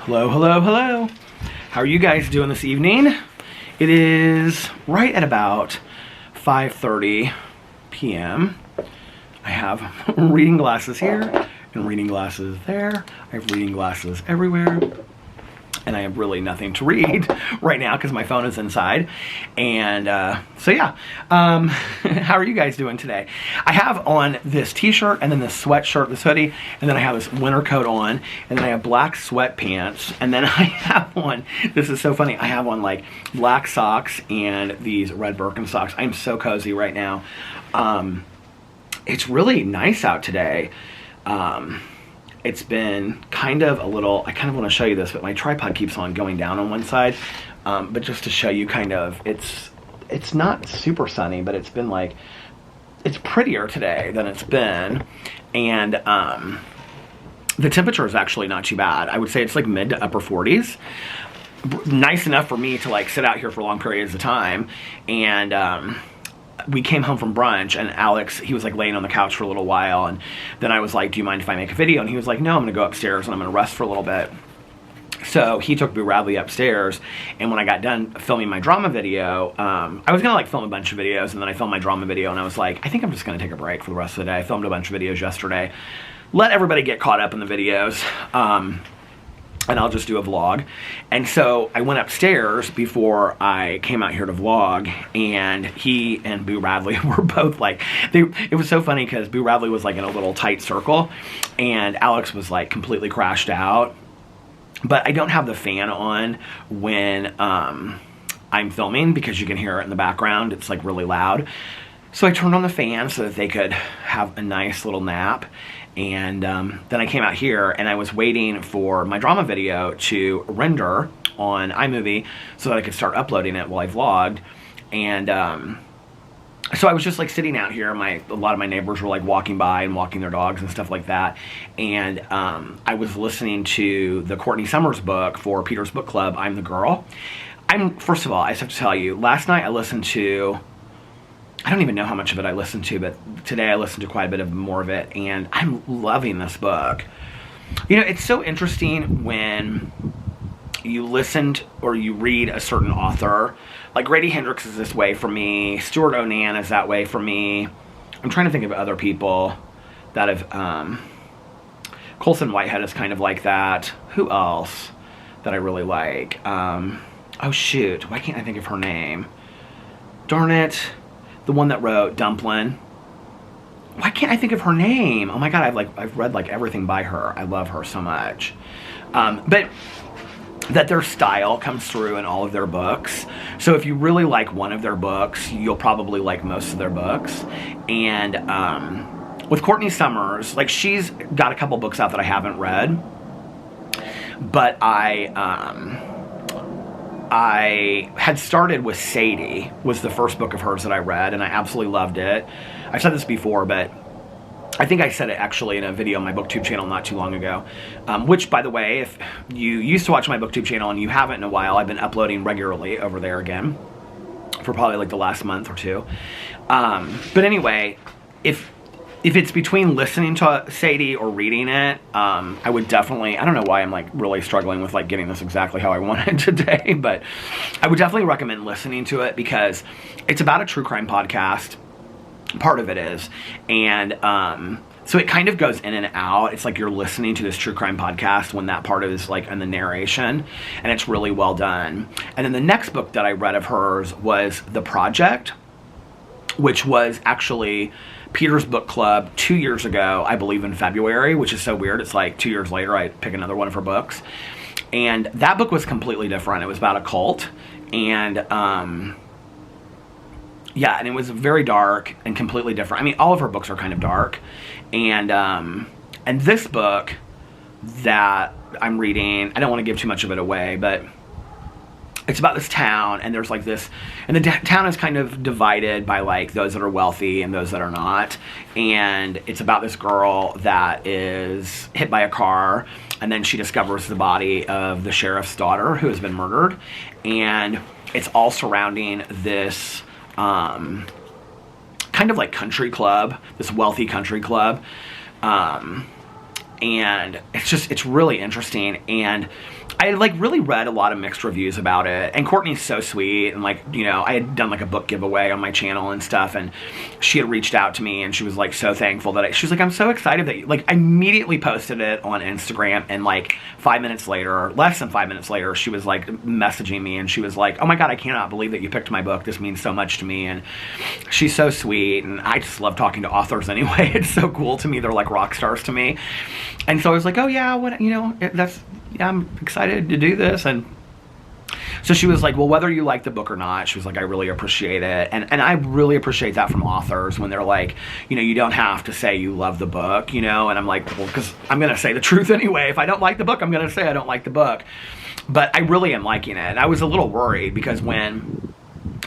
Hello, hello, hello. How are you guys doing this evening? It is right at about 5:30 p.m. I have reading glasses here and reading glasses there. I have reading glasses everywhere. And I have really nothing to read right now because my phone is inside. And so yeah, how are you guys doing today? I have on this t-shirt and then this sweatshirt, this hoodie, and then I have this winter coat on, and then I have black sweatpants, and then I have on, this is so funny, I have on like black socks and these red Birkenstocks. I'm so cozy right now. It's really nice out today. It's been kind of a little, I kind of want to show you this, but my tripod keeps on going down on one side. But just to show you kind of, it's not super sunny, but it's been like, it's prettier today than it's been. And the temperature is actually not too bad. I would say it's like mid to upper 40s. Nice enough for me to like sit out here for long periods of time. And we came home from brunch, and Alex, he was like laying on the couch for a little while, and then I was like, do you mind if I make a video? And he was like, no, I'm gonna go upstairs and I'm gonna rest for a little bit. So he took Boo Radley upstairs, and when I got done filming my drama video, I was gonna like film a bunch of videos, and then I filmed my drama video, and I was like, I think I'm just gonna take a break for the rest of the day. I filmed a bunch of videos yesterday. Let everybody get caught up in the videos. And I'll just do a vlog. And so I went upstairs before I came out here to vlog, and he and Boo Radley were both like, it was so funny because Boo Radley was like in a little tight circle, and Alex was like completely crashed out. But I don't have the fan on when I'm filming because you can hear it in the background. It's like really loud. So I turned on the fan so that they could have a nice little nap. And then I came out here and I was waiting for my drama video to render on iMovie so that I could start uploading it while I vlogged. And so I was just like sitting out here. A lot of my neighbors were like walking by and walking their dogs and stuff like that. And I was listening to the Courtney Summers book for Peter's Book Club, I'm the Girl. First of all, I just have to tell you, last night I listened to, I don't even know how much of it I listened to, but today I listened to quite a bit of more of it, and I'm loving this book. You know, it's so interesting when you listened or you read a certain author. Like Grady Hendrix is this way for me. Stuart Onan is that way for me. I'm trying to think of other people that have, Colson Whitehead is kind of like that. Who else that I really like? Oh shoot, why can't I think of her name? Darn it. The one that wrote Dumplin'. Why can't I think of her name? Oh my god, I've read like everything by her. I love her so much. But that their style comes through in all of their books. So if you really like one of their books, you'll probably like most of their books. And with Courtney Summers, like she's got a couple books out that I haven't read, but I had started with Sadie, was the first book of hers that I read, and I absolutely loved it. I've said this before, but I think I said it actually in a video on my BookTube channel not too long ago. Which, by the way, if you used to watch my BookTube channel and you haven't in a while, I've been uploading regularly over there again for probably like the last month or two. But anyway, if it's between listening to Sadie or reading it, I would definitely, I don't know why I'm like really struggling with like getting this exactly how I want it today, but I would definitely recommend listening to it because it's about a true crime podcast. Part of it is. And so it kind of goes in and out. It's like you're listening to this true crime podcast when that part is like in the narration, and it's really well done. And then the next book that I read of hers was The Project, which was actually Peter's Book Club 2 years ago, I believe in February, which is so weird. It's like 2 years later, I pick another one of her books. And that book was completely different. It was about a cult. And, yeah, and it was very dark and completely different. I mean, all of her books are kind of dark. And this book that I'm reading, I don't want to give too much of it away, but it's about this town, and there's like this, and the town is kind of divided by like those that are wealthy and those that are not. And it's about this girl that is hit by a car, and then she discovers the body of the sheriff's daughter who has been murdered. And it's all surrounding this kind of like country club, this wealthy country club. and it's really interesting. And I had like really read a lot of mixed reviews about it, and Courtney's so sweet, and like, you know, I had done like a book giveaway on my channel and stuff, and she had reached out to me, and she was like so thankful that she was like, I'm so excited that you, like, I immediately posted it on Instagram, and like 5 minutes later, or less than 5 minutes later, she was like messaging me, and she was like, oh my god, I cannot believe that you picked my book, this means so much to me. And she's so sweet, and I just love talking to authors anyway. It's so cool to me, they're like rock stars to me. And so I was like, oh yeah, what, you know, that's, yeah, I'm excited to do this. And so she was like, well, whether you like the book or not, she was like, I really appreciate it. And I really appreciate that from authors, when they're like, you know, you don't have to say you love the book, you know. And I'm like, well, because I'm going to say the truth anyway. If I don't like the book, I'm going to say I don't like the book. But I really am liking it. And I was a little worried, because when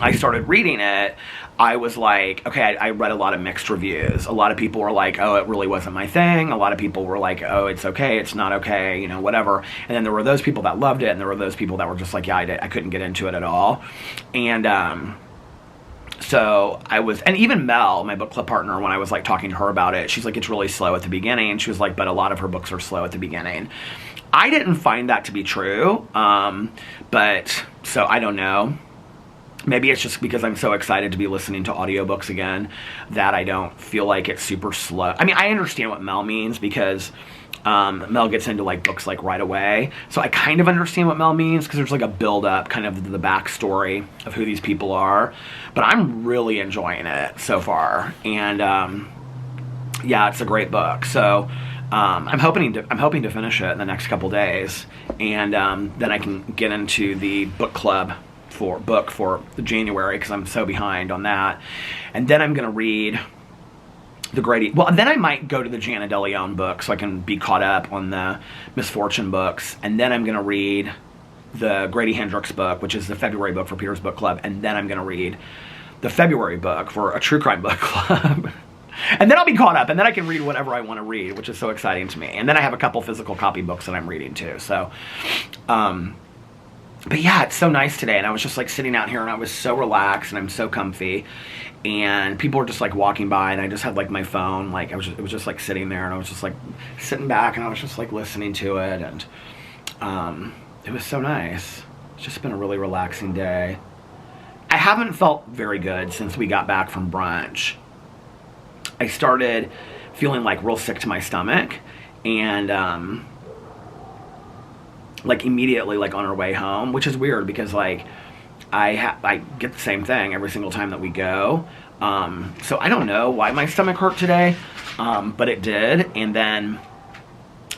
I started reading it, I was like, okay, I read a lot of mixed reviews. A lot of people were like, oh, it really wasn't my thing. A lot of people were like, oh, it's okay, it's not okay, you know, whatever. And then there were those people that loved it, and there were those people that were just like, yeah, I couldn't get into it at all. And so I was, and even Mel, my book club partner, when I was like talking to her about it, she's like, it's really slow at the beginning. She was like, but a lot of her books are slow at the beginning. I didn't find that to be true, but so I don't know. Maybe it's just because I'm so excited to be listening to audiobooks again that I don't feel like it's super slow. I mean, I understand what Mel means, because Mel gets into like books like right away. So I kind of understand what Mel means, because there's like a build up, kind of the backstory of who these people are. But I'm really enjoying it so far. And yeah, it's a great book. So I'm hoping to finish it in the next couple days. And then I can get into the book club for January, because I'm so behind on that. And then I'm going to read the Grady, well, then I might go to the Jana DeLeon book, so I can be caught up on the Misfortune books. And then I'm going to read the Grady Hendrix book, which is the February book for Peter's Book Club. And then I'm going to read the February book for a true crime book club. And then I'll be caught up, and then I can read whatever I want to read, which is so exciting to me. And then I have a couple physical copy books that I'm reading too. So, but yeah, it's so nice today, and I was just like sitting out here, and I was so relaxed, and I'm so comfy, and people were just like walking by, and I just had like my phone, like it was just like sitting there, and I was just like sitting back, and I was just like listening to it, and it was so nice. It's just been a really relaxing day. I haven't felt very good since we got back from brunch. I started feeling like real sick to my stomach, and like immediately, like on our way home, which is weird, because like I get the same thing every single time that we go. So I don't know why my stomach hurt today, but it did. And then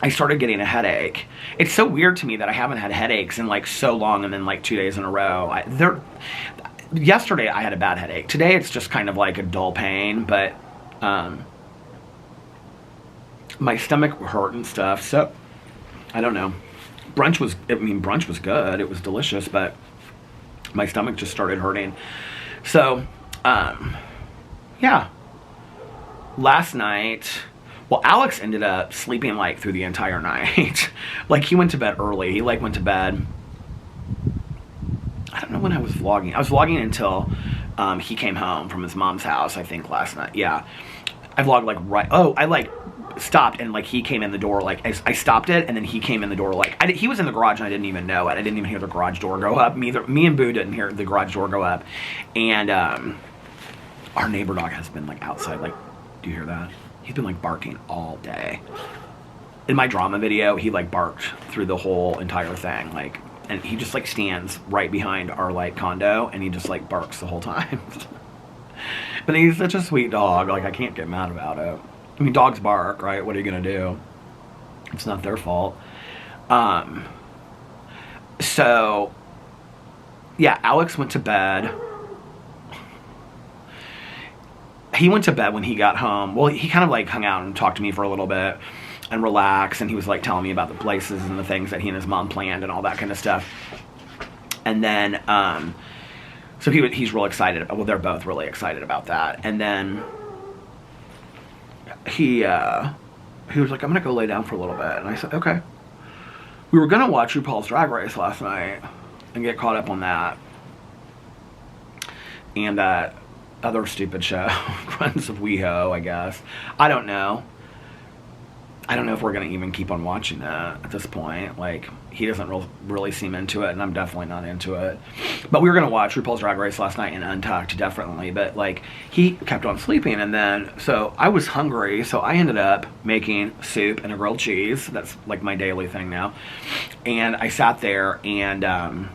I started getting a headache. It's so weird to me that I haven't had headaches in like so long, and then like 2 days in a row. Yesterday I had a bad headache. Today it's just kind of like a dull pain, but my stomach hurt and stuff. So I don't know. Brunch was good. It was delicious, but my stomach just started hurting. So, yeah. Last night, well, Alex ended up sleeping like through the entire night. Like he went to bed early. He like went to bed, I don't know when I was vlogging. I was vlogging until he came home from his mom's house, I think last night. Yeah. I vlogged like I like stopped, and like he came in the door, like I stopped it, and then he came in the door, like he was in the garage, and I didn't even know it. I didn't even hear the garage door go up. Me and Boo didn't hear the garage door go up. And our neighbor dog has been like outside, like, do you hear that? He's been like barking all day. In my drama video, he like barked through the whole entire thing, like, and he just like stands right behind our like condo, and he just like barks the whole time. But he's such a sweet dog, like I can't get mad about it. I mean, dogs bark, right? What are you gonna do? It's not their fault. So yeah, Alex went to bed. He went to bed when he got home. Well, he kind of like hung out and talked to me for a little bit and relaxed, and he was like telling me about the places and the things that he and his mom planned and all that kind of stuff. And then so he's real excited about, well, they're both really excited about that. And then he was like, I'm gonna go lay down for a little bit. And I said, okay. We were gonna watch RuPaul's Drag Race last night and get caught up on that. And that other stupid show, Friends of WeHo, I guess. I don't know. I don't know if we're going to even keep on watching that at this point. Like, he doesn't really seem into it, and I'm definitely not into it. But we were going to watch RuPaul's Drag Race last night and Untucked, definitely. But, like, he kept on sleeping, and then, so I was hungry, so I ended up making soup and a grilled cheese. That's, like, my daily thing now. And I sat there, and,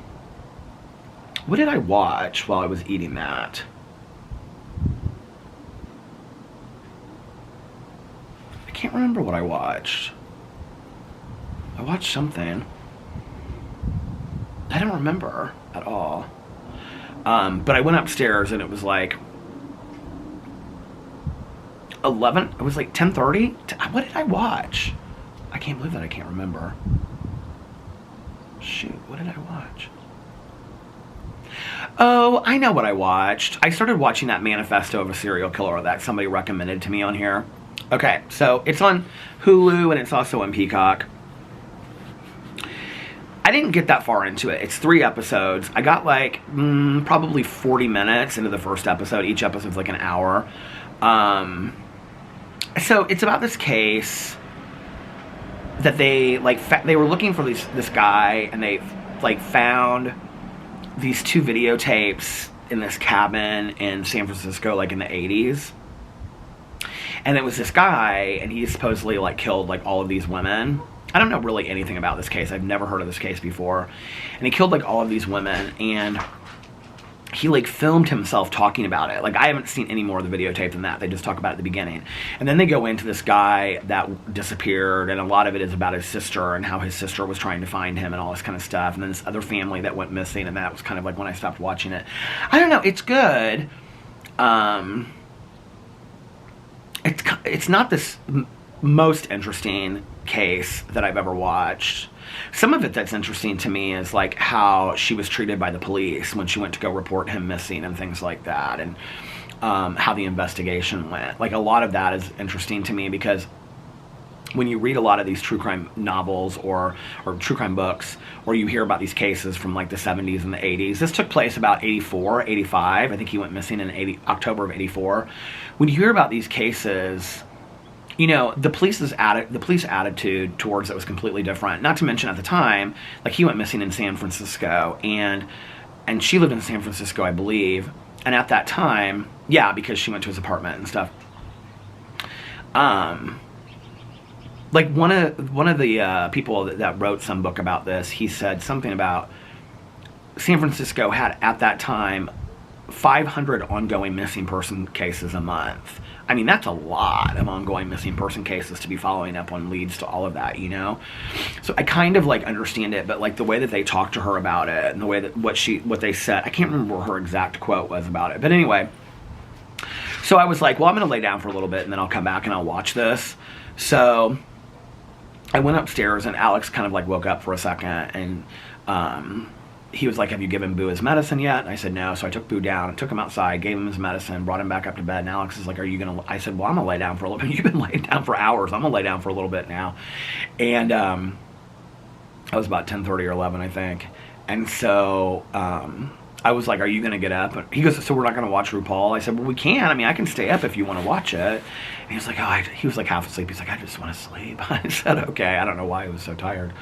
what did I watch while I was eating that? I can't remember what I watched. I watched something. I don't remember at all. But I went upstairs and it was like 11. It was like 10:30. What did I watch? I can't believe that I can't remember. Shoot, what did I watch? Oh, I know what I watched. I started watching that Manifesto of a Serial Killer that somebody recommended to me on here. Okay, so it's on Hulu and it's also on Peacock. I didn't get that far into it. It's 3 episodes. I got like probably 40 minutes into the first episode. Each episode's like an hour. So it's about this case that they like they were looking for this guy, and they like found these 2 videotapes in this cabin in San Francisco, like in the 80s. And it was this guy, and he supposedly like killed like all of these women. I don't know really anything about this case. I've never heard of this case before. And he killed like all of these women, and he like filmed himself talking about it. Like, I haven't seen any more of the videotape than that. They just talk about it at the beginning. And then they go into this guy that disappeared, and a lot of it is about his sister and how his sister was trying to find him and all this kind of stuff. And then this other family that went missing, and that was kind of like when I stopped watching it. I don't know. It's good. It's not this most interesting case that I've ever watched. Some of it that's interesting to me is like how she was treated by the police when she went to go report him missing and things like that, and how the investigation went. Like, a lot of that is interesting to me, because when you read a lot of these true crime novels or true crime books, or you hear about these cases from like the 70s and the 80s, this took place about 84, 85. I think he went missing in October of 84. When you hear about these cases, you know, the police attitude towards it was completely different. Not to mention, at the time, like, he went missing in San Francisco, and she lived in San Francisco, I believe. And at that time, yeah, because she went to his apartment and stuff. Like, one of the people that wrote some book about this, he said something about San Francisco had at that time 500 ongoing missing person cases a month. I mean, that's a lot of ongoing missing person cases to be following up on leads to all of that, you know? So I kind of like understand it, but like the way that they talked to her about it, and the way that what they said, I can't remember what her exact quote was about it. But anyway, so I was like, well, I'm going to lay down for a little bit and then I'll come back and I'll watch this. So I went upstairs, and Alex kind of like woke up for a second, and he was like, have you given Boo his medicine yet? And I said no. So I took Boo down, took him outside, gave him his medicine, brought him back up to bed. And Alex is like, are you going to... I said, well, I'm going to lay down for a little bit. You've been laying down for hours. I'm going to lay down for a little bit now. And I was about 10:30 or 11, I think. And so I was like, are you going to get up? And he goes, so we're not going to watch RuPaul? I said, well, we can. I mean, I can stay up if you want to watch it. And he was like, he was like half asleep. He's like, I just want to sleep. I said, okay. I don't know why he was so tired.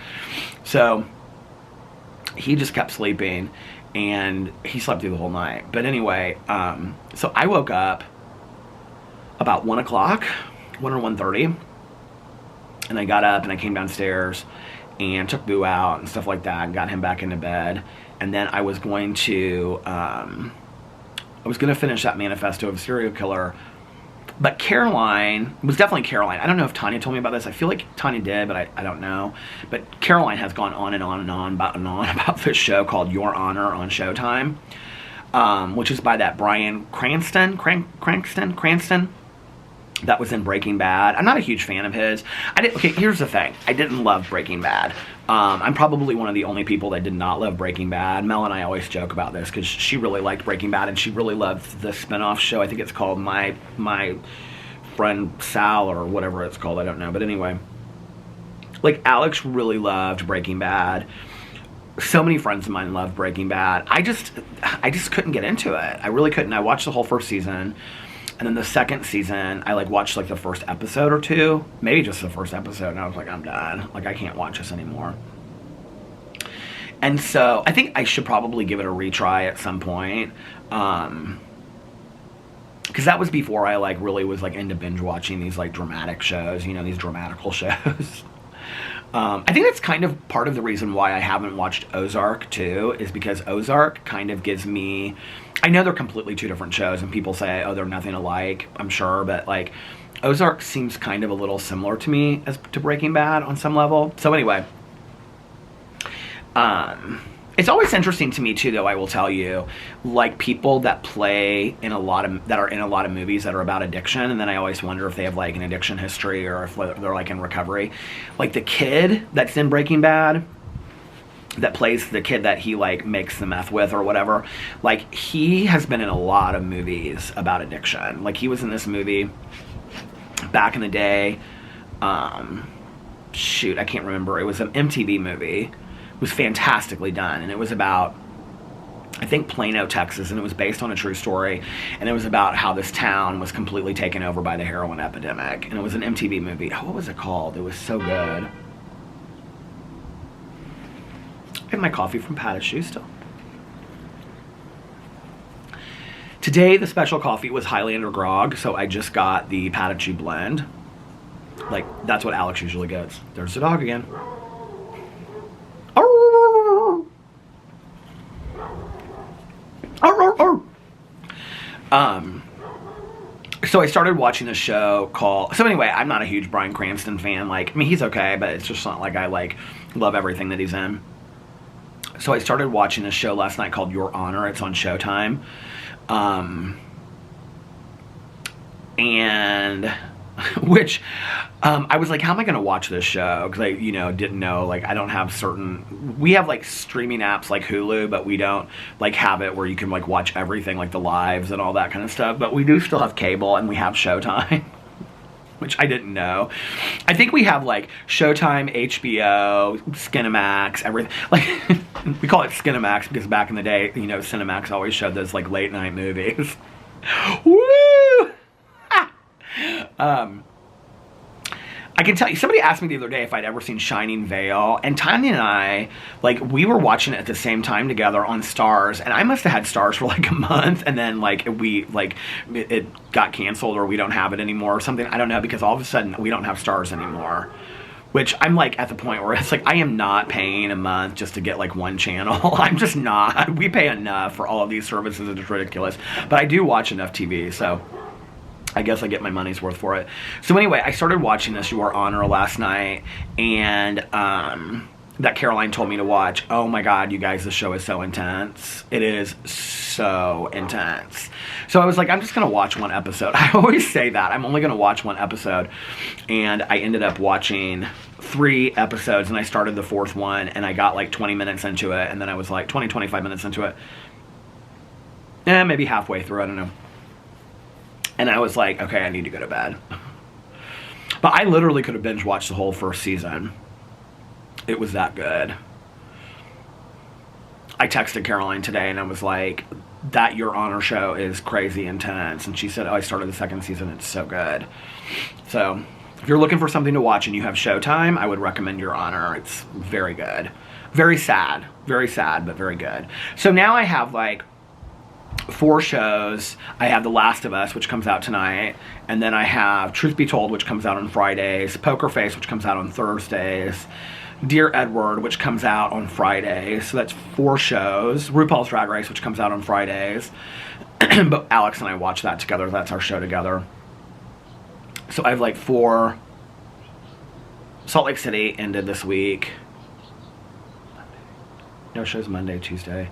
So he just kept sleeping, and he slept through the whole night. But anyway, so I woke up about 1 o'clock, 1 or 1:30, and I got up and I came downstairs and took Boo out and stuff like that, and got him back into bed. And then I was going to finish that Manifesto of a Serial Killer. But Caroline, it was definitely Caroline. I don't know if Tanya told me about this. I feel like Tanya did, but I don't know. But Caroline has gone on and on and on about this show called Your Honor on Showtime, which is by that Bryan Cranston, that was in Breaking Bad. I'm not a huge fan of his. Okay, here's the thing. I didn't love Breaking Bad. I'm probably one of the only people that did not love Breaking Bad. Mel and I always joke about this, because she really liked Breaking Bad, and she really loved the spinoff show. I think it's called My Friend Sal, or whatever it's called. I don't know. But anyway, like, Alex really loved Breaking Bad. So many friends of mine loved Breaking Bad. I just couldn't get into it. I really couldn't. I watched the whole first season. And then the second season, I like watched like the first episode or two, maybe just the first episode, and I was like, I'm done. Like, I can't watch this anymore. And so I think I should probably give it a retry at some point. Because that was before I like really was like into binge watching these like dramatic shows, you know, these dramatical shows. I think that's kind of part of the reason why I haven't watched Ozark too, is because Ozark kind of gives me, I know they're completely two different shows and people say, oh, they're nothing alike, I'm sure, but like Ozark seems kind of a little similar to me as to Breaking Bad on some level. So anyway, it's always interesting to me too, though, I will tell you, like people that play in a lot of, that are in a lot of movies that are about addiction, and then I always wonder if they have like an addiction history or if they're like in recovery. Like the kid that's in Breaking Bad, that plays the kid that he like makes the meth with or whatever, like he has been in a lot of movies about addiction. Like he was in this movie back in the day, shoot, I can't remember, it was an MTV movie. It was fantastically done, and it was about, I think, Plano, Texas, and it was based on a true story, and it was about how this town was completely taken over by the heroin epidemic, and it was an MTV movie. Oh, what was it called? It was so good. I have my coffee from Patted Shoe still. Today, the special coffee was Highlander Grog, so I just got the Patted Shoe blend. Like, that's what Alex usually gets. There's the dog again. So I started watching this show called, so anyway, I'm not a huge Bryan Cranston fan. Like, I mean, he's okay, but it's just not like I like love everything that he's in. So I started watching this show last night called Your Honor. It's on Showtime. And which I was like, how am I going to watch this show? Because I, you know, didn't know, like, I don't have certain, we have like streaming apps like Hulu, but we don't like have it where you can like watch everything, like the lives and all that kind of stuff. But we do still have cable, and we have Showtime, which I didn't know. I think we have like Showtime, HBO, Skinamax, everything. Like, we call it Skinamax because back in the day, you know, Cinemax always showed those like late night movies. Woo! I can tell you, somebody asked me the other day if I'd ever seen Shining Vale, and Tanya and I, like, we were watching it at the same time together on Stars, and I must have had Stars for like a month, and then like we, like, it got canceled or we don't have it anymore or something. I don't know, because all of a sudden we don't have Stars anymore. Which I'm like at the point where it's like, I am not paying a month just to get like one channel. I'm just not. We pay enough for all of these services, it's ridiculous. But I do watch enough TV, so I guess I get my money's worth for it. So anyway, I started watching this Your Honor last night, and that Caroline told me to watch. Oh my God, you guys, this show is so intense. It is so intense. So I was like, I'm just gonna watch one episode. I always say that. I'm only gonna watch one episode. And I ended up watching 3 episodes, and I started the 4th one, and I got like 20 minutes into it, and then I was like 25 minutes into it. Maybe halfway through, I don't know. And I was like, okay, I need to go to bed. But I literally could have binge watched the whole first season. It was that good. I texted Caroline today and I was like, that Your Honor show is crazy intense. And she said, oh, I started the 2nd season. It's so good. So if you're looking for something to watch and you have Showtime, I would recommend Your Honor. It's very good. Very sad, but very good. So now I have like 4 shows. I have The Last of Us, which comes out tonight, and then I have Truth Be Told, which comes out on Fridays, Poker Face, which comes out on Thursdays, Dear Edward, which comes out on Fridays. So that's 4 shows. RuPaul's Drag Race, which comes out on Fridays. But Alex and I watch that together. That's our show together. So I have like 4. Salt Lake City ended this week. No shows Monday, Tuesday,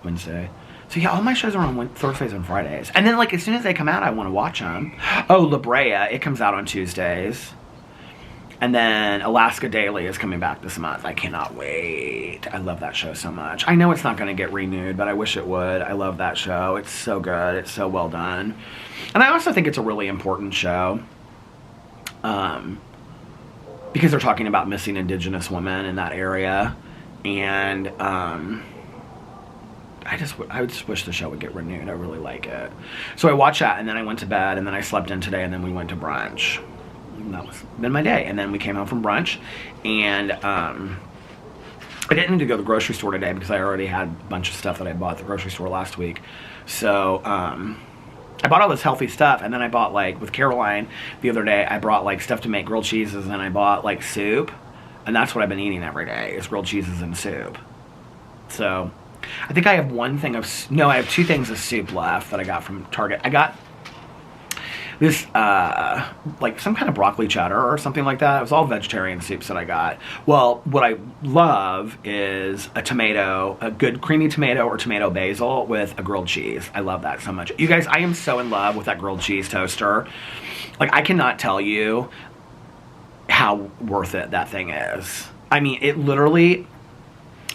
Wednesday. So yeah, all my shows are on Thursdays and Fridays. And then like as soon as they come out, I want to watch them. Oh, La Brea, it comes out on Tuesdays. And then Alaska Daily is coming back this month. I cannot wait. I love that show so much. I know it's not going to get renewed, but I wish it would. I love that show. It's so good. It's so well done. And I also think it's a really important show. Because they're talking about missing Indigenous women in that area. And I just wish the show would get renewed. I really like it. So I watched that, and then I went to bed, and then I slept in today, and then we went to brunch. And that was been my day. And then we came home from brunch, and I didn't need to go to the grocery store today because I already had a bunch of stuff that I bought at the grocery store last week. So I bought all this healthy stuff, and then I bought, like, with Caroline the other day, I brought, like, stuff to make grilled cheeses, and I bought, like, soup, and that's what I've been eating every day, is grilled cheeses and soup. So I think I have one thing of, no, I have two things of soup left that I got from Target. I got this, like, some kind of broccoli cheddar or something like that. It was all vegetarian soups that I got. Well, what I love is a tomato, a good creamy tomato or tomato basil with a grilled cheese. I love that so much. You guys, I am so in love with that grilled cheese toaster. Like, I cannot tell you how worth it that thing is. I mean, it literally...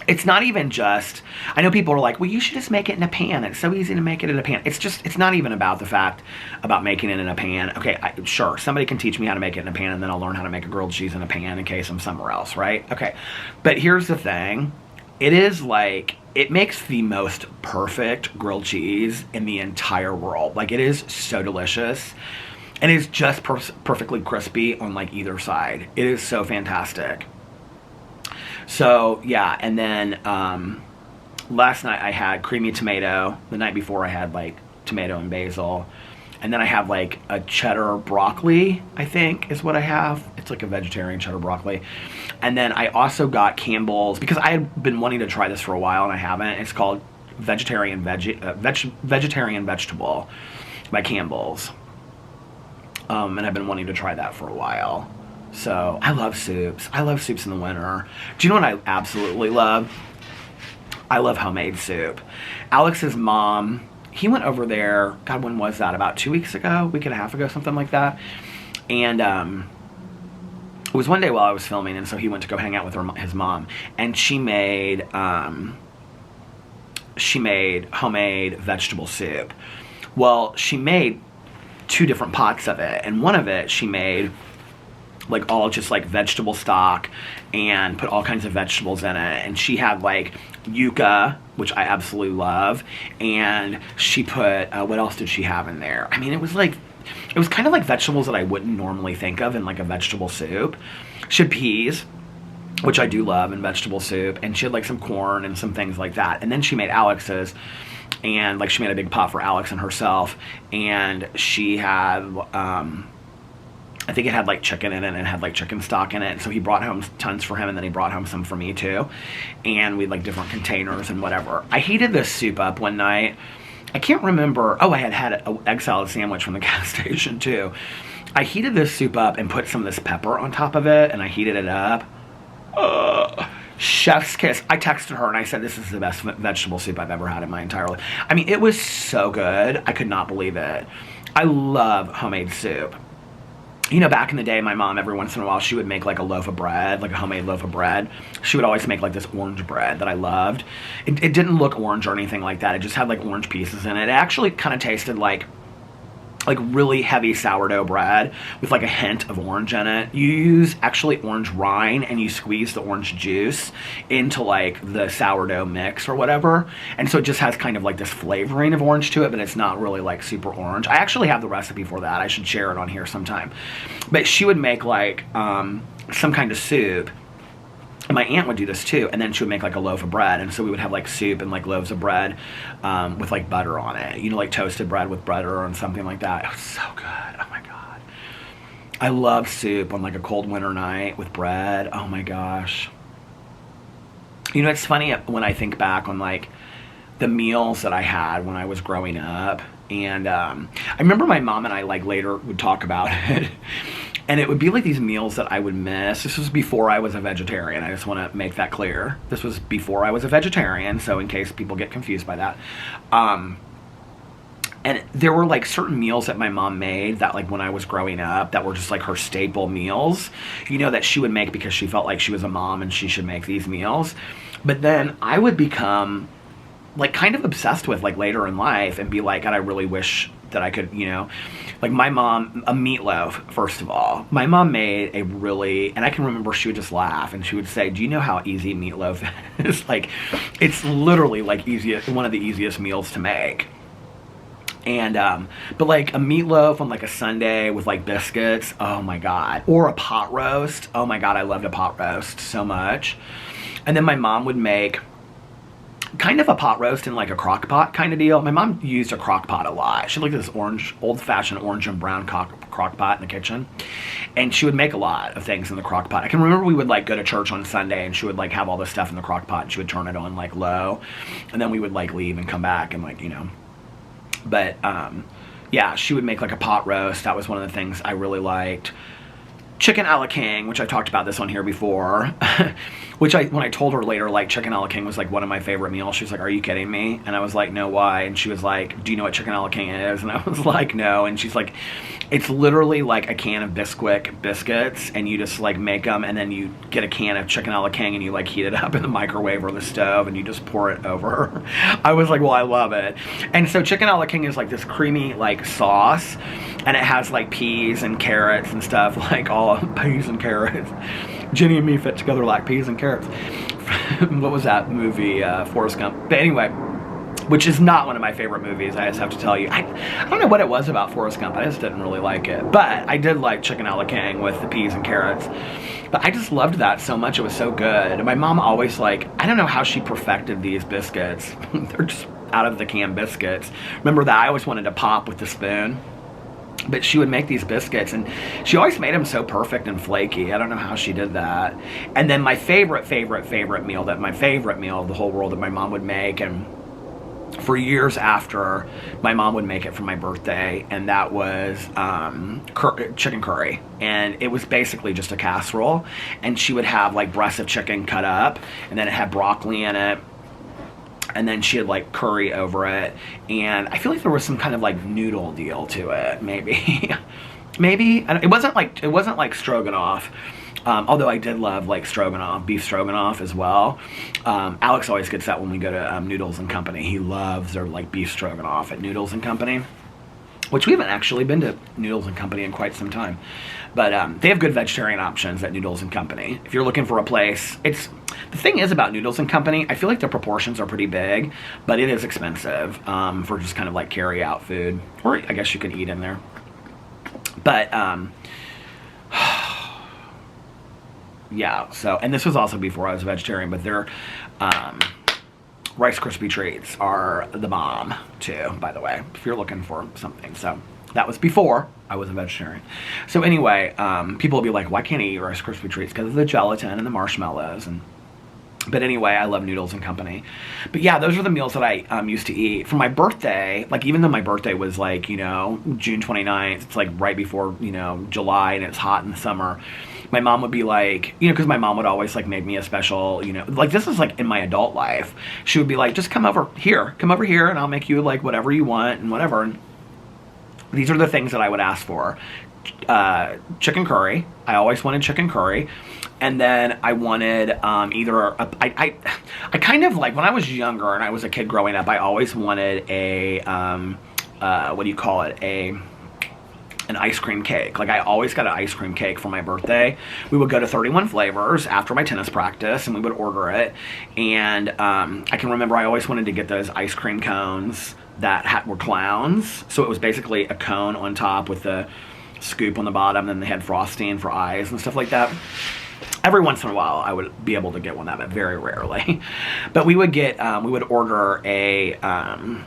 It's not even just, I know people are like, well, you should just make it in a pan. It's so easy to make it in a pan. It's not even about the fact about making it in a pan. Okay, sure, somebody can teach me how to make it in a pan, and then I'll learn how to make a grilled cheese in a pan in case I'm somewhere else, right? Okay, but here's the thing. It is like, it makes the most perfect grilled cheese in the entire world. Like, it is so delicious. And it's just perfectly crispy on, like, either side. It is so fantastic. So, yeah, and then last night I had creamy tomato. The night before I had, like, tomato and basil. And then I have, like, a cheddar broccoli, I think, is what I have. It's like a vegetarian cheddar broccoli. And then I also got Campbell's, because I had been wanting to try this for a while and I haven't. It's called Vegetarian Vegetable by Campbell's. And I've been wanting to try that for a while. So, I love soups. I love soups in the winter. Do you know what I absolutely love? I love homemade soup. Alex's mom, he went over there, God, when was that? About 2 weeks ago? Week and a half ago, something like that. And it was one day while I was filming, and so he went to go hang out with his mom. And she made homemade vegetable soup. Well, she made 2 different pots of it. And one of it, she made... like all just like vegetable stock and put all kinds of vegetables in it. And she had like yuca, which I absolutely love. And she put, what else did she have in there? I mean, it was kind of like vegetables that I wouldn't normally think of in like a vegetable soup. She had peas, which I do love in vegetable soup. And she had like some corn and some things like that. And then she made Alex's, and like she made a big pot for Alex and herself. And she had, I think it had like chicken in it, and it had like chicken stock in it. And so he brought home tons for him, and then he brought home some for me too. And we had like different containers and whatever. I heated this soup up one night. I can't remember. Oh, I had an egg salad sandwich from the gas station too. I heated this soup up and put some of this pepper on top of it, and I heated it up. Chef's kiss. I texted her and I said, this is the best vegetable soup I've ever had in my entire life. I mean, it was so good. I could not believe it. I love homemade soup. You know, back in the day, my mom, every once in a while, she would make like a loaf of bread, like a homemade loaf of bread. She would always make like this orange bread that I loved. It didn't look orange or anything like that. It just had like orange pieces in it. It actually kind of tasted like really heavy sourdough bread with like a hint of orange in it. You use actually orange rind, and you squeeze the orange juice into like the sourdough mix or whatever. And so it just has kind of like this flavoring of orange to it, but it's not really like super orange. I actually have the recipe for that. I should share it on here sometime. But she would make like some kind of soup. And my aunt would do this too, and then she would make like a loaf of bread, and so we would have like soup and like loaves of bread with like butter on it, you know, like toasted bread with butter and something like that. It was so good. Oh my god, I love soup on like a cold winter night with bread. Oh my gosh. You know, it's funny when I think back on like the meals that I had when I was growing up, and I remember my mom and I like later would talk about it. And it would be like these meals that I would miss. This was before I was a vegetarian. I just want to make that clear. This was before I was a vegetarian, so in case people get confused by that. And there were like certain meals that my mom made that like when I was growing up that were just like her staple meals, you know, that she would make because she felt like she was a mom and she should make these meals. But then I would become like kind of obsessed with like later in life and be like, God, I really wish that I could, you know, like my mom, a meatloaf, first of all. My mom made a really, and I can remember she would just laugh and she would say, do you know how easy meatloaf is? Like, it's literally like one of the easiest meals to make. And, but like a meatloaf on like a Sunday with like biscuits, oh my God. Or a pot roast, oh my God, I loved a pot roast so much. And then my mom would make kind of a pot roast in like a crock pot kind of deal. My mom used a crock pot a lot. She had like this old-fashioned orange and brown crock pot in the kitchen. And she would make a lot of things in the crock pot. I can remember we would like go to church on Sunday and she would like have all this stuff in the crock pot and she would turn it on like low. And then we would like leave and come back and like, you know. But yeah, she would make like a pot roast. That was one of the things I really liked. Chicken a la king, which I talked about this on here before, which when I told her later, like chicken a la king was like one of my favorite meals. She was like, are you kidding me? And I was like, no, why? And she was like, do you know what chicken a la king is? And I was like, no. And she's like, it's literally like a can of Bisquick biscuits and you just like make them and then you get a can of chicken a la king and you like heat it up in the microwave or the stove and you just pour it over. I was like, well, I love it. And so chicken a la king is like this creamy like sauce and it has like peas and carrots and stuff, like all peas and carrots. Jenny and me fit together like peas and carrots. What was that movie? Forrest Gump. But anyway, which is not one of my favorite movies, I just have to tell you. I don't know what it was about Forrest Gump. I just didn't really like it. But I did like chicken a la king with the peas and carrots. But I just loved that so much. It was so good. And my mom always like, I don't know how she perfected these biscuits. They're just out of the can biscuits. Remember that I always wanted to pop with the spoon. But she would make these biscuits and she always made them so perfect and flaky. I don't know how she did that. And then my favorite meal of the whole world that my mom would make, and for years after, my mom would make it for my birthday, and that was chicken curry. And it was basically just a casserole, and she would have like breasts of chicken cut up, and then it had broccoli in it. And then she had like curry over it, and I feel like there was some kind of like noodle deal to it, maybe. Maybe it wasn't like stroganoff, although I did love like stroganoff, beef stroganoff as well. Alex always gets that when we go to Noodles and Company. He loves their like beef stroganoff at Noodles and Company, which we haven't actually been to Noodles and Company in quite some time. But they have good vegetarian options at Noodles and Company. If you're looking for a place, the thing is about Noodles and Company, I feel like their proportions are pretty big, but it is expensive for just kind of like carry out food, or I guess you can eat in there. But yeah, so, and this was also before I was a vegetarian, but their Rice Krispie treats are the bomb too, by the way, if you're looking for something. So that was before I was a vegetarian. So anyway, people will be like, why can't I eat Rice Krispie treats? Because of the gelatin and the marshmallows. But anyway, I love Noodles and Company. But yeah, those are the meals that I used to eat. For my birthday, like even though my birthday was like, you know, June 29th, it's like right before, you know, July, and it's hot in the summer. My mom would be like, you know, because my mom would always like make me a special, you know, like this is like in my adult life. She would be like, just come over here, and I'll make you like whatever you want and whatever. And these are the things that I would ask for. Chicken curry. I always wanted chicken curry. And then I wanted I kind of like, when I was younger and I was a kid growing up, I always wanted a, what do you call it? An ice cream cake. Like I always got an ice cream cake for my birthday. We would go to 31 Flavors after my tennis practice and we would order it. And I can remember I always wanted to get those ice cream cones that were clowns. So it was basically a cone on top with the scoop on the bottom, and then they had frosting for eyes and stuff like that. Every once in a while I would be able to get one of that, but very rarely. But we would get, we would order an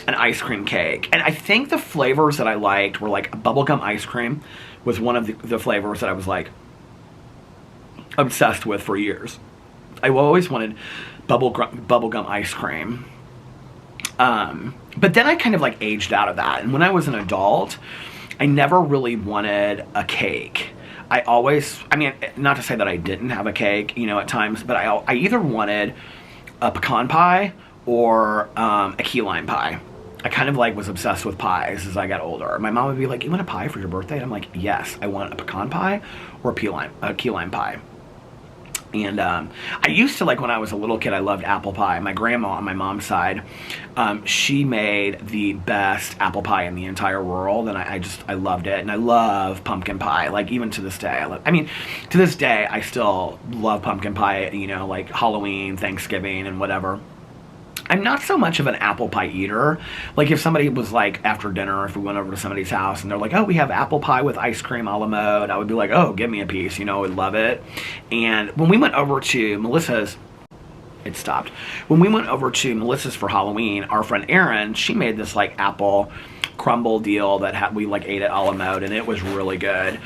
ice cream cake. And I think the flavors that I liked were like bubblegum ice cream was one of the flavors that I was like obsessed with for years. I always wanted bubblegum ice cream. But then I kind of like aged out of that. And when I was an adult, I never really wanted a cake. I mean, not to say that I didn't have a cake, you know, at times, but I either wanted a pecan pie or a key lime pie. I kind of like was obsessed with pies as I got older. My mom would be like, you want a pie for your birthday? And I'm like, yes, I want a pecan pie or a key lime pie. And I used to, like, when I was a little kid, I loved apple pie. My grandma on my mom's side, she made the best apple pie in the entire world, and I loved it. And I love pumpkin pie, like, even to this day. To this day, I still love pumpkin pie, you know, like Halloween, Thanksgiving, and whatever. I'm not so much of an apple pie eater. Like, if somebody was like, after dinner, if we went over to somebody's house and they're like, oh, we have apple pie with ice cream a la mode, I would be like, oh, give me a piece, you know, I would love it. And when we went over to Melissa's, it stopped. When we went over to Melissa's for Halloween, our friend Erin, she made this like apple crumble deal that we like ate at a la mode, and it was really good.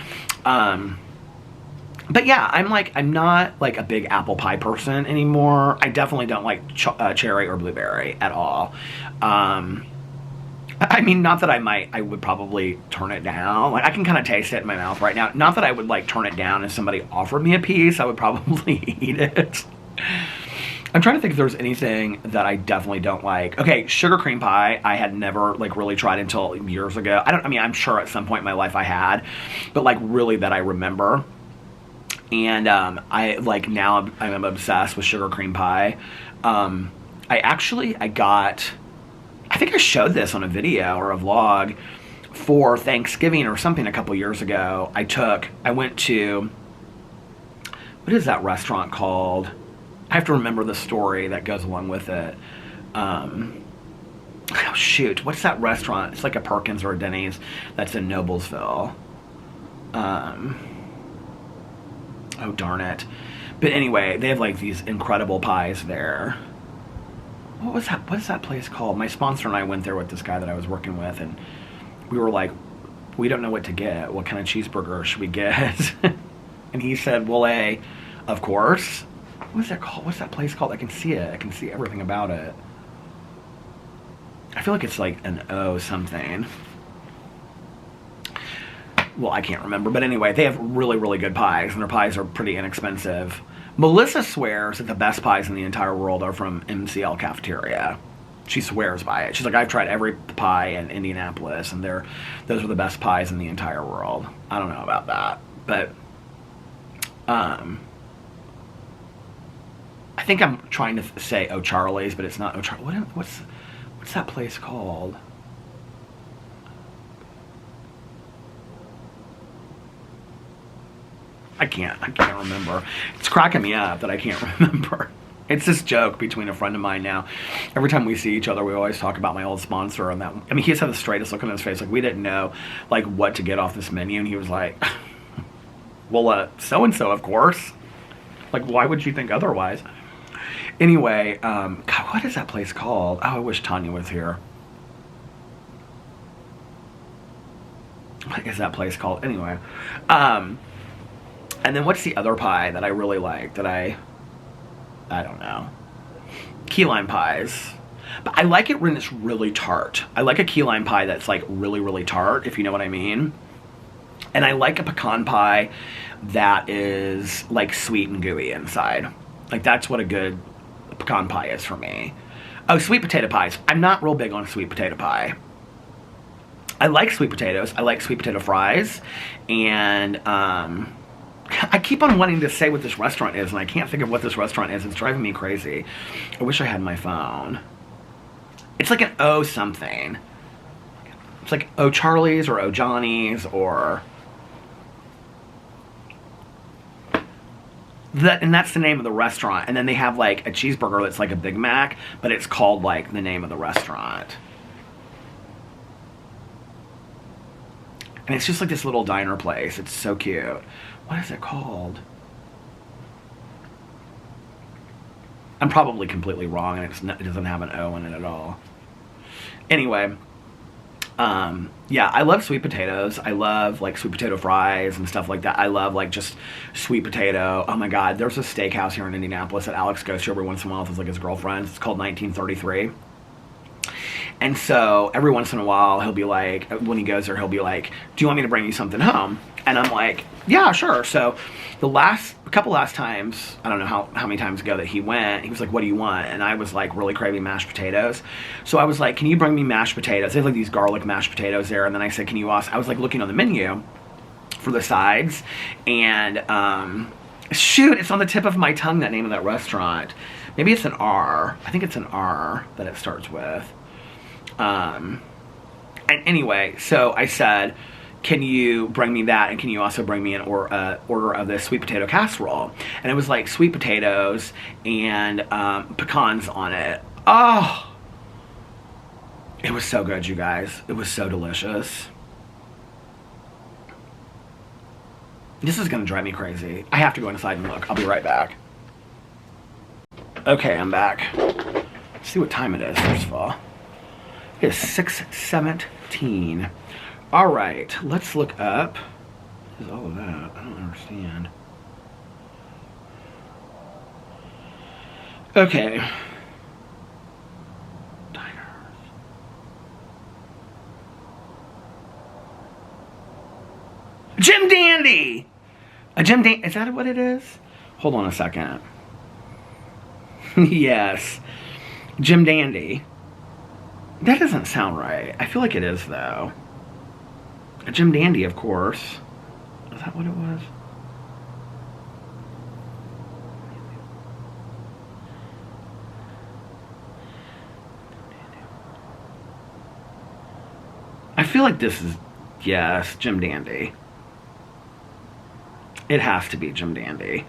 But yeah, I'm not like a big apple pie person anymore. I definitely don't like cherry or blueberry at all. I mean, not that I would probably turn it down. Like, I can kind of taste it in my mouth right now. Not that I would like turn it down if somebody offered me a piece. I would probably eat it. I'm trying to think if there's anything that I definitely don't like. Okay, sugar cream pie, I had never like really tried until years ago. I'm sure at some point in my life I had, but like really that I remember. And I like now I'm obsessed with sugar cream pie. I think I showed this on a video or a vlog for Thanksgiving or something a couple years ago. I went to, what is that restaurant called? I have to remember the story that goes along with it. Oh shoot, what's that restaurant? It's like a Perkins or a Denny's that's in Noblesville. Oh, darn it. But anyway, they have like these incredible pies there. What is that place called? My sponsor and I went there with this guy that I was working with, and we were like, we don't know what to get. What kind of cheeseburger should we get? And he said, well, of course. What is that called? What's that place called? I can see it. I can see everything about it. I feel like it's like an O something. Well, I can't remember. But anyway, they have really, really good pies, and their pies are pretty inexpensive. Melissa swears that the best pies in the entire world are from MCL Cafeteria. She swears by it. She's like, I've tried every pie in Indianapolis, and those are the best pies in the entire world. I don't know about that. But I think I'm trying to say O'Charlie's, but it's not O'Charlie's. What's that place called? I can't remember. It's cracking me up that I can't remember. It's this joke between a friend of mine now. Every time we see each other, we always talk about my old sponsor and that. I mean, he just had the straightest look on his face. Like, we didn't know, like, what to get off this menu. And he was like, well, so-and-so, of course. Like, why would you think otherwise? Anyway, God, what is that place called? Oh, I wish Tanya was here. What is that place called? Anyway, and then what's the other pie that I really like that I don't know. Key lime pies. But I like it when it's really tart. I like a key lime pie that's like really, really tart, if you know what I mean. And I like a pecan pie that is like sweet and gooey inside. Like, that's what a good pecan pie is for me. Oh, sweet potato pies. I'm not real big on sweet potato pie. I like sweet potatoes. I like sweet potato fries. And I keep on wanting to say what this restaurant is, and I can't think of what this restaurant is. It's driving me crazy. I wish I had my phone. It's like an O something. It's like O'Charlie's or O'Johnny's or... and that's the name of the restaurant. And then they have like a cheeseburger that's like a Big Mac, but it's called like the name of the restaurant. And it's just like this little diner place. It's so cute. What is it called? I'm probably completely wrong, and it doesn't have an O in it at all. Anyway, yeah, I love sweet potatoes. I love like sweet potato fries and stuff like that. I love like just sweet potato. Oh my God, there's a steakhouse here in Indianapolis that Alex goes to every once in a while with like his girlfriends. It's called 1933. And so every once in a while, he'll be like, when he goes there, he'll be like, do you want me to bring you something home? And I'm like, yeah, sure. So a couple last times, I don't know how many times ago that he went, he was like, what do you want? And I was like really craving mashed potatoes. So I was like, can you bring me mashed potatoes? They have like these garlic mashed potatoes there. And then I said, can you also, I was like looking on the menu for the sides. And Shoot, it's on the tip of my tongue, that name of that restaurant. Maybe it's an R. I think it's an R that it starts with. And anyway, so I said, can you bring me that, and can you also bring me an order of this sweet potato casserole? And it was like sweet potatoes and pecans on it. Oh, it was so good, you guys. It was so delicious. This is gonna drive me crazy. I have to go inside and look. I'll be right back. Okay, I'm back. Let's see what time it is, first of all. It is 6:17. All right, let's look up. What is all of that? I don't understand. Okay. Diners. Jim Dandy! A Jim Dandy, is that what it is? Hold on a second. Yes. Jim Dandy. That doesn't sound right. I feel like it is, though. A Jim Dandy, of course. Is that what it was? I feel like this is, yes, Jim Dandy. It has to be Jim Dandy.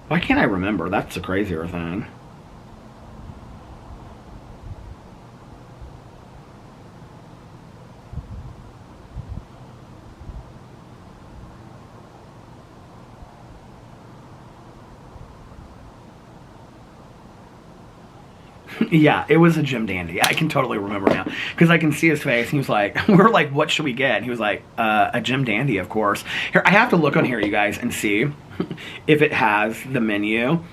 Why can't I remember? That's the crazier thing. Yeah, it was a Jim Dandy. I can totally remember now. Because I can see his face. He was like, we're like, what should we get? And he was like, a Jim Dandy, of course. Here, I have to look on here, you guys, and see if it has the menu.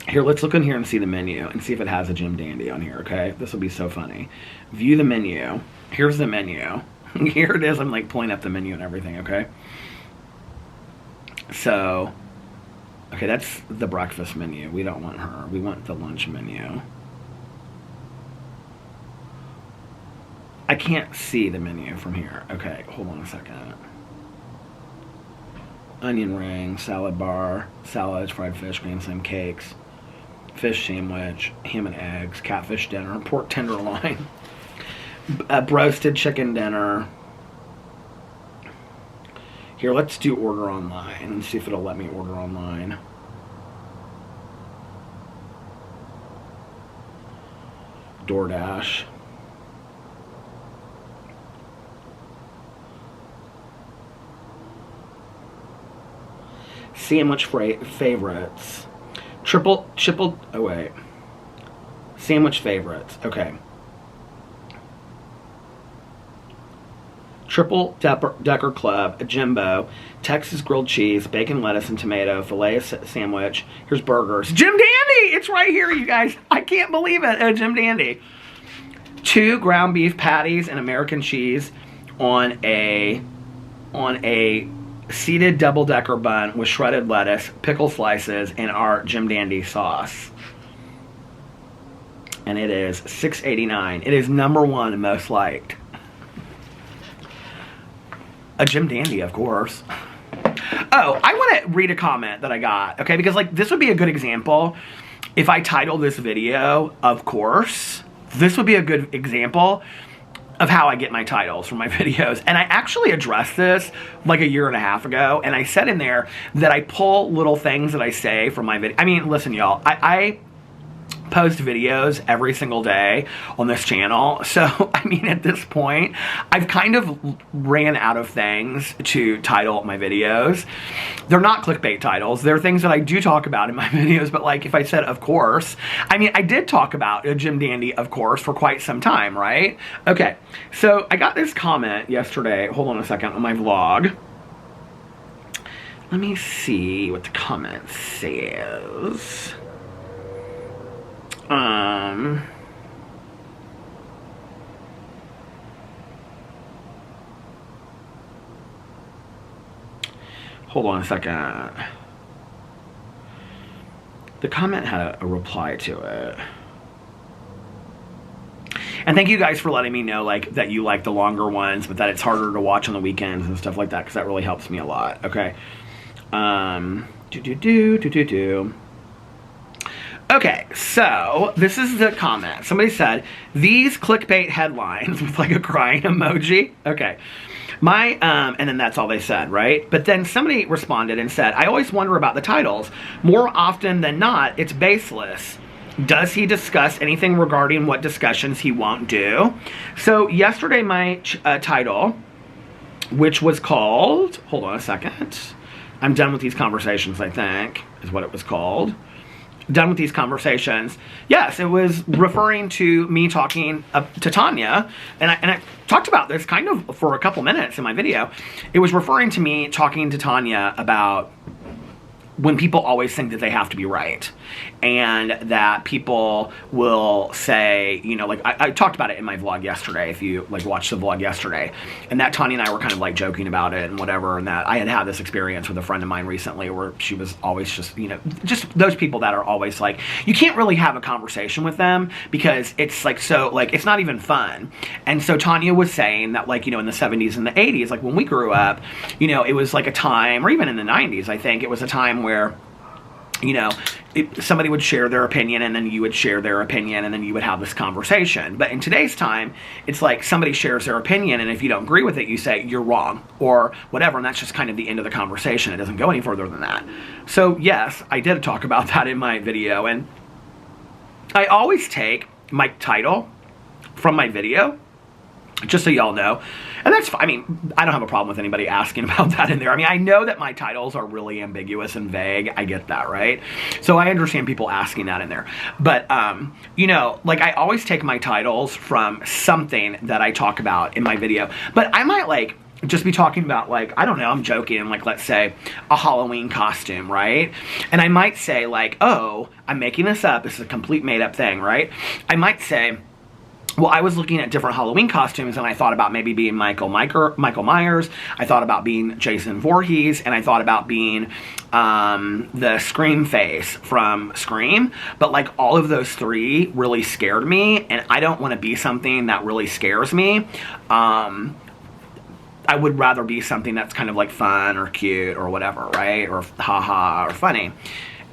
Here, let's look on here and see the menu and see if it has a Jim Dandy on here, okay? This will be so funny. View the menu. Here's the menu. Here it is. I'm like pulling up the menu and everything, okay? So, okay, that's the breakfast menu. We don't want her. We want the lunch menu. I can't see the menu from here. Okay, hold on a second. Onion ring, salad bar, salads, fried fish, grand slam cakes, fish sandwich, ham and eggs, catfish dinner, pork tenderloin, roasted chicken dinner. Here, let's do order online and see if it'll let me order online. DoorDash. Sandwich favorites. Oh wait. Sandwich favorites. Okay. Triple Decker Club, a Jimbo, Texas grilled cheese, bacon, lettuce, and tomato, filet sandwich. Here's burgers. Jim Dandy! It's right here, you guys. I can't believe it. A Jim Dandy. 2 ground beef patties and American cheese on a seeded double-decker bun with shredded lettuce, pickle slices, and our Jim Dandy sauce. And it is $6.89. It is #1 most liked. A Jim Dandy, of course. Oh, I want to read a comment that I got, okay? Because, like, this would be a good example. If I title this video, of course, this would be a good example of how I get my titles for my videos. And I actually addressed this like a year and a half ago, and I said in there that I pull little things that I say from my video. I mean, listen, y'all, I post videos every single day on this channel. So, I mean, at this point, I've kind of ran out of things to title my videos. They're not clickbait titles. They're things that I do talk about in my videos, but like if I said, of course, I mean, I did talk about a Jim Dandy, of course, for quite some time, right? Okay, so I got this comment yesterday, hold on a second, on my vlog. Let me see what the comment says. Hold on a second. The comment had a reply to it. And thank you guys for letting me know, like, that you like the longer ones, but that it's harder to watch on the weekends and stuff like that, because that really helps me a lot, okay? Okay, so this is the comment. Somebody said, these clickbait headlines with like a crying emoji. Okay. And then that's all they said, right? But then somebody responded and said, I always wonder about the titles. More often than not, it's baseless. Does he discuss anything regarding what discussions he won't do? So yesterday my title, which was called, hold on a second. I'm done with these conversations, I think, is what it was called. Done with these conversations. Yes, it was referring to me talking to Tanya, and I talked about this kind of for a couple minutes in my video. It was referring to me talking to Tanya about when people always think that they have to be right, and that people will say, you know, like I talked about it in my vlog yesterday, if you like watched the vlog yesterday, and that Tanya and I were kind of like joking about it and whatever, and that I had this experience with a friend of mine recently where she was always just, you know, just those people that are always like, you can't really have a conversation with them because it's like, so like, it's not even fun. And so Tanya was saying that, like, you know, in the 70s and the 80s, like when we grew up, you know, it was like a time, or even in the 90s, I think it was a time where, you know, somebody would share their opinion and then you would share their opinion and then you would have this conversation. But in today's time, it's like somebody shares their opinion and if you don't agree with it, you say you're wrong or whatever, and that's just kind of the end of the conversation. It doesn't go any further than that. So yes, I did talk about that in my video, and I always take my title from my video, just so y'all know. And that's fine. I mean, I don't have a problem with anybody asking about that in there. I mean, I know that my titles are really ambiguous and vague. I get that, right? So I understand people asking that in there. But, you know, like I always take my titles from something that I talk about in my video. But I might like just be talking about, like, I don't know, I'm joking, like, let's say a Halloween costume, right? And I might say like, oh, I'm making this up. This is a complete made up thing, right? I might say, well, I was looking at different Halloween costumes and I thought about maybe being Michael Myers. I thought about being Jason Voorhees, and I thought about being the Scream face from Scream. But like all of those three really scared me, and I don't want to be something that really scares me. I would rather be something that's kind of like fun or cute or whatever, right? Or haha or funny.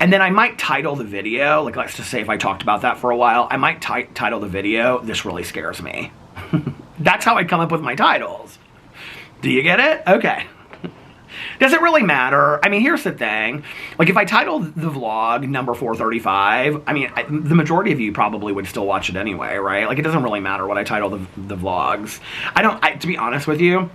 And then I might title the video, like let's just say if I talked about that for a while, I might title the video, "This Really Scares Me." That's how I come up with my titles. Do you get it? Okay. Does it really matter? I mean, here's the thing. Like if I titled the vlog number 435, I mean, the majority of you probably would still watch it anyway, right? Like it doesn't really matter what I title the vlogs. To be honest with you,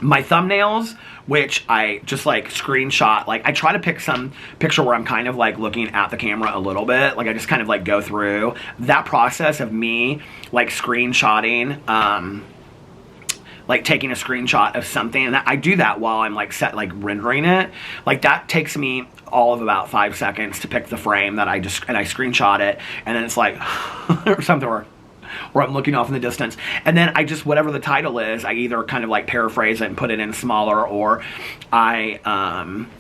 my thumbnails, which I just like screenshot, like I try to pick some picture where I'm kind of like looking at the camera a little bit, like I just kind of like go through that process of me like screenshotting, like taking a screenshot of something, and I do that while I'm like rendering it. Like that takes me all of about 5 seconds to pick the frame that I screenshot it, and then it's like or something where I'm looking off in the distance, and then I just, whatever the title is, I either kind of like paraphrase it and put it in smaller, or I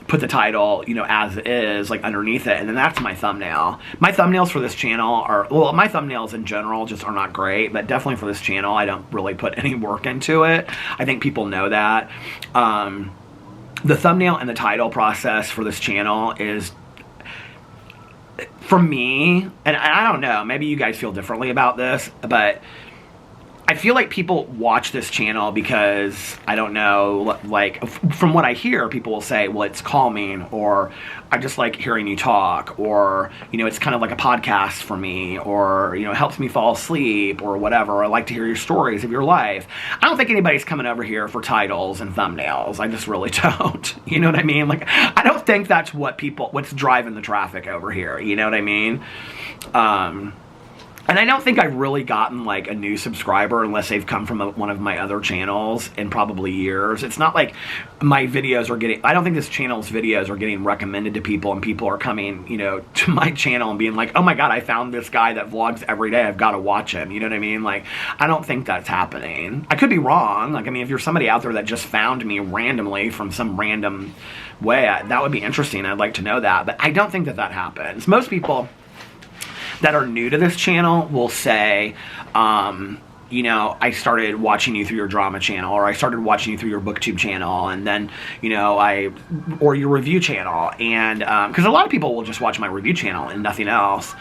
put the title, you know, as it is, like underneath it, and then that's my thumbnail. My thumbnails for this channel are, well, my thumbnails in general just are not great, but definitely for this channel, I don't really put any work into it. I think people know that. The thumbnail and the title process for this channel is, for me, and I don't know, maybe you guys feel differently about this, but I feel like people watch this channel because, I don't know, like, from what I hear, people will say, well, it's calming, or I just like hearing you talk, or, you know, it's kind of like a podcast for me, or, you know, it helps me fall asleep, or whatever, or I like to hear your stories of your life. I don't think anybody's coming over here for titles and thumbnails. I just really don't. You know what I mean? Like, I don't think that's what's driving the traffic over here. You know what I mean? And I don't think I've really gotten like a new subscriber unless they've come from one of my other channels in probably years. It's not like my videos are getting, I don't think this channel's videos are getting recommended to people and people are coming, you know, to my channel and being like, oh my God, I found this guy that vlogs every day. I've got to watch him. You know what I mean? Like, I don't think that's happening. I could be wrong. Like, I mean, if you're somebody out there that just found me randomly from some random way, that would be interesting. I'd like to know that. But I don't think that happens. Most people that are new to this channel will say, you know, I started watching you through your drama channel, or I started watching you through your booktube channel, and then, you know, or your review channel, and because a lot of people will just watch my review channel and nothing else.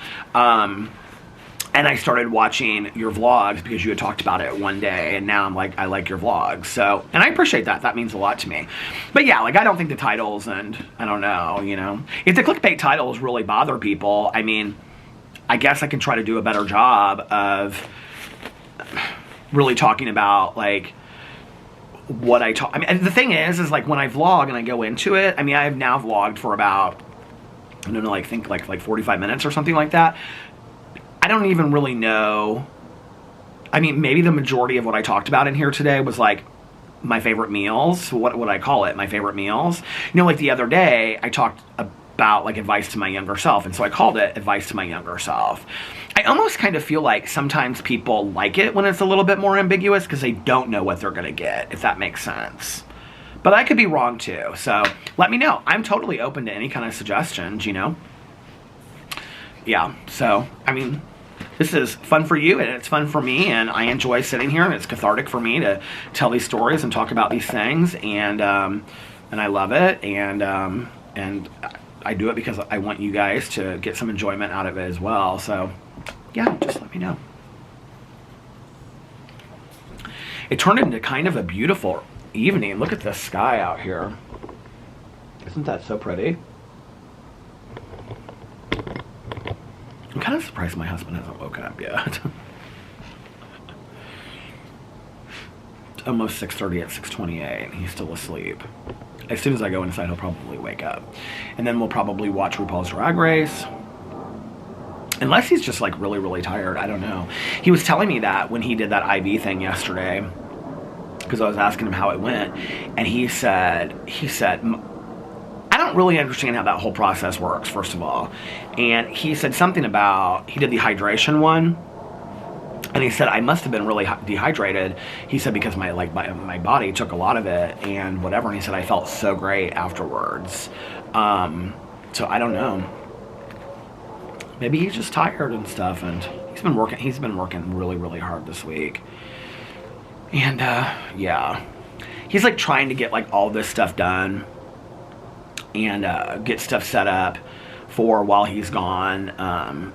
And I started watching your vlogs because you had talked about it one day, and now I'm like, I like your vlogs. So, and I appreciate that. That means a lot to me. But yeah, like, I don't think the titles, and I don't know, you know, if the clickbait titles really bother people, I mean, I guess I can try to do a better job of really talking about, like, what I talk. I mean, and the thing is like, when I vlog and I go into it, I mean, I've now vlogged for about, I don't know, like, think like 45 minutes or something like that. I don't even really know. I mean, maybe the majority of what I talked about in here today was like my favorite meals. What would I call it? My favorite meals. You know, like the other day I talked about like advice to my younger self, and so I called it advice to my younger self. I almost kind of feel like sometimes people like it when it's a little bit more ambiguous because they don't know what they're gonna get, if that makes sense. But I could be wrong too, so let me know. I'm totally open to any kind of suggestions, you know? Yeah, so, I mean, this is fun for you, and it's fun for me, and I enjoy sitting here, and it's cathartic for me to tell these stories and talk about these things, and I love it, and I do it because I want you guys to get some enjoyment out of it as well. So, yeah, just let me know. It turned into kind of a beautiful evening. Look at the sky out here. Isn't that so pretty? I'm kind of surprised my husband hasn't woken up yet. It's almost 6:30 at 6:28, and he's still asleep. As soon as I go inside, he'll probably wake up. And then we'll probably watch RuPaul's Drag Race. Unless he's just like really, really tired, I don't know. He was telling me that when he did that IV thing yesterday, because I was asking him how it went, and he said, I don't really understand how that whole process works, first of all. And he said something about, he did the hydration one, and he said, I must have been really dehydrated. He said, because my body took a lot of it and whatever. And he said, I felt so great afterwards. So I don't know. Maybe he's just tired and stuff, and he's been working really, really hard this week. And yeah, he's like trying to get like all this stuff done and get stuff set up for while he's gone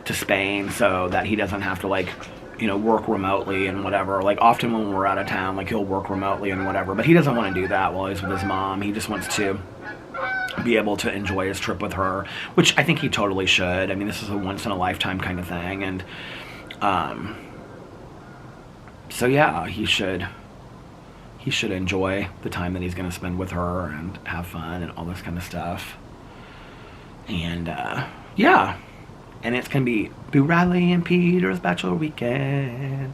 to Spain, so that he doesn't have to like, you know, work remotely and whatever. Like, often when we're out of town, like, he'll work remotely and whatever, but he doesn't want to do that while he's with his mom. He just wants to be able to enjoy his trip with her, which I think he totally should. I mean, this is a once-in-a-lifetime kind of thing, and so yeah, he should enjoy the time that he's going to spend with her and have fun and all this kind of stuff. And yeah, and it's going to be Boo Radley and Peter's Bachelor Weekend.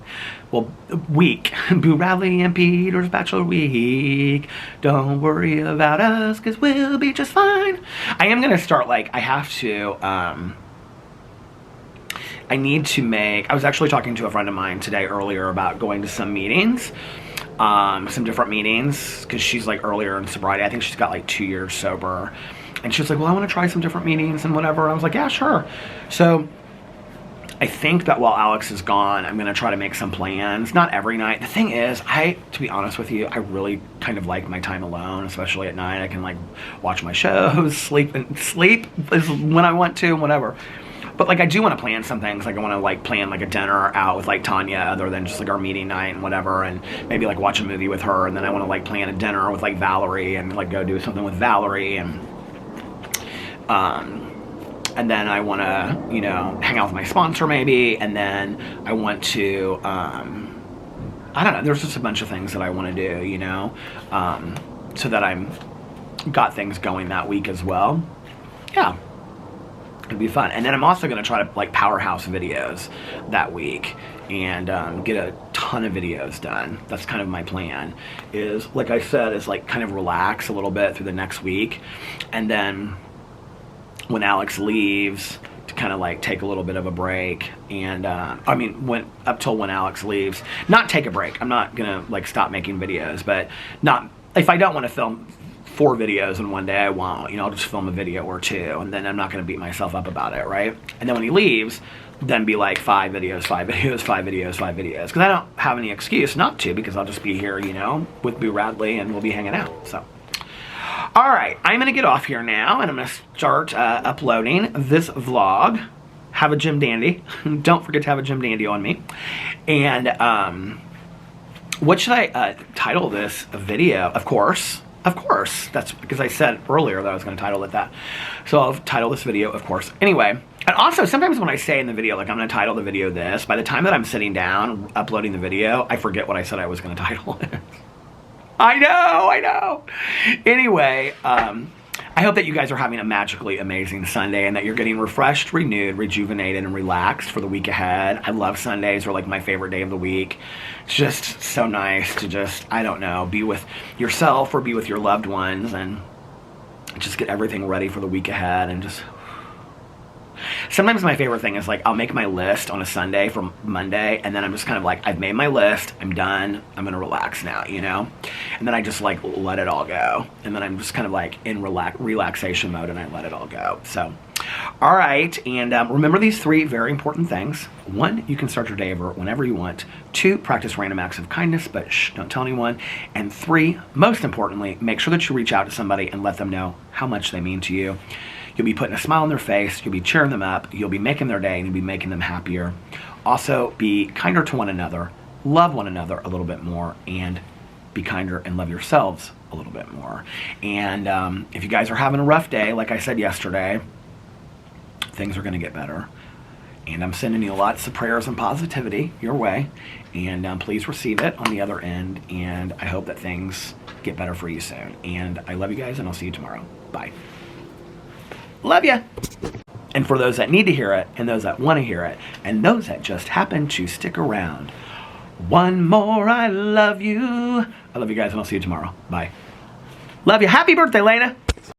Well, week. Boo Radley and Peter's Bachelor Week. Don't worry about us, because we'll be just fine. I am going to start, like, I have to, I need to make, I was actually talking to a friend of mine today earlier about going to some meetings, some different meetings, because she's, like, earlier in sobriety. I think she's got, like, 2 years sober. And she was like, well, I want to try some different meetings and whatever. I was like, yeah, sure. So I think that while Alex is gone, I'm going to try to make some plans. Not every night. The thing is, to be honest with you, I really kind of like my time alone, especially at night. I can like watch my shows, sleep is when I want to, whatever. But like, I do want to plan some things. Like, I want to like plan like a dinner out with like Tanya, other than just like our meeting night and whatever, and maybe like watch a movie with her. And then I want to like plan a dinner with like Valerie and like go do something with Valerie, and then I want to, you know, hang out with my sponsor maybe, and then I want to, I don't know, there's just a bunch of things that I want to do, you know, so that I'm got things going that week as well. Yeah, it'd be fun. And then I'm also going to try to like powerhouse videos that week and get a ton of videos done. That's kind of my plan, is, like I said, is like kind of relax a little bit through the next week, and then when Alex leaves, to kind of like take a little bit of a break. And I mean, up till when Alex leaves, not take a break. I'm not gonna like stop making videos, but not, if I don't want to film 4 videos in one day, I won't. You know, I'll just film a video or 2, and then I'm not gonna beat myself up about it, right? And then when he leaves, then be like 5 videos, 5 videos, 5 videos, 5 videos. Because I don't have any excuse not to, because I'll just be here, you know, with Boo Radley, and we'll be hanging out. So, all right, I'm going to get off here now, and I'm going to start uploading this vlog. Have a Jim Dandy. Don't forget to have a Jim Dandy on me. And what should I title this video? Of course. That's because I said earlier that I was going to title it that. So I'll title this video, of course. Anyway, and also sometimes when I say in the video, like I'm going to title the video this, by the time that I'm sitting down uploading the video, I forget what I said I was going to title it. I know. Anyway, I hope that you guys are having a magically amazing Sunday and that you're getting refreshed, renewed, rejuvenated, and relaxed for the week ahead. I love Sundays. They're like my favorite day of the week. It's just so nice to just, I don't know, be with yourself or be with your loved ones and just get everything ready for the week ahead. And just, sometimes my favorite thing is like I'll make my list on a Sunday from Monday, and then I'm just kind of like, I've made my list, I'm done, I'm gonna relax now, you know? And then I just like let it all go, and then I'm just kind of like in relaxation mode, and I let it all go. So, all right, and remember these 3 very important things. 1, you can start your day over whenever you want. 2, practice random acts of kindness, but shh, don't tell anyone. And 3, most importantly, make sure that you reach out to somebody and let them know how much they mean to you. You'll be putting a smile on their face, you'll be cheering them up, you'll be making their day, and you'll be making them happier. Also, be kinder to one another, love one another a little bit more, and be kinder and love yourselves a little bit more. And if you guys are having a rough day, like I said yesterday, things are going to get better. And I'm sending you lots of prayers and positivity your way. And please receive it on the other end. And I hope that things get better for you soon. And I love you guys, and I'll see you tomorrow. Bye. Love ya. And for those that need to hear it, and those that want to hear it, and those that just happen to stick around, one more I love you. I love you guys, and I'll see you tomorrow. Bye. Love you. Happy birthday, Lena.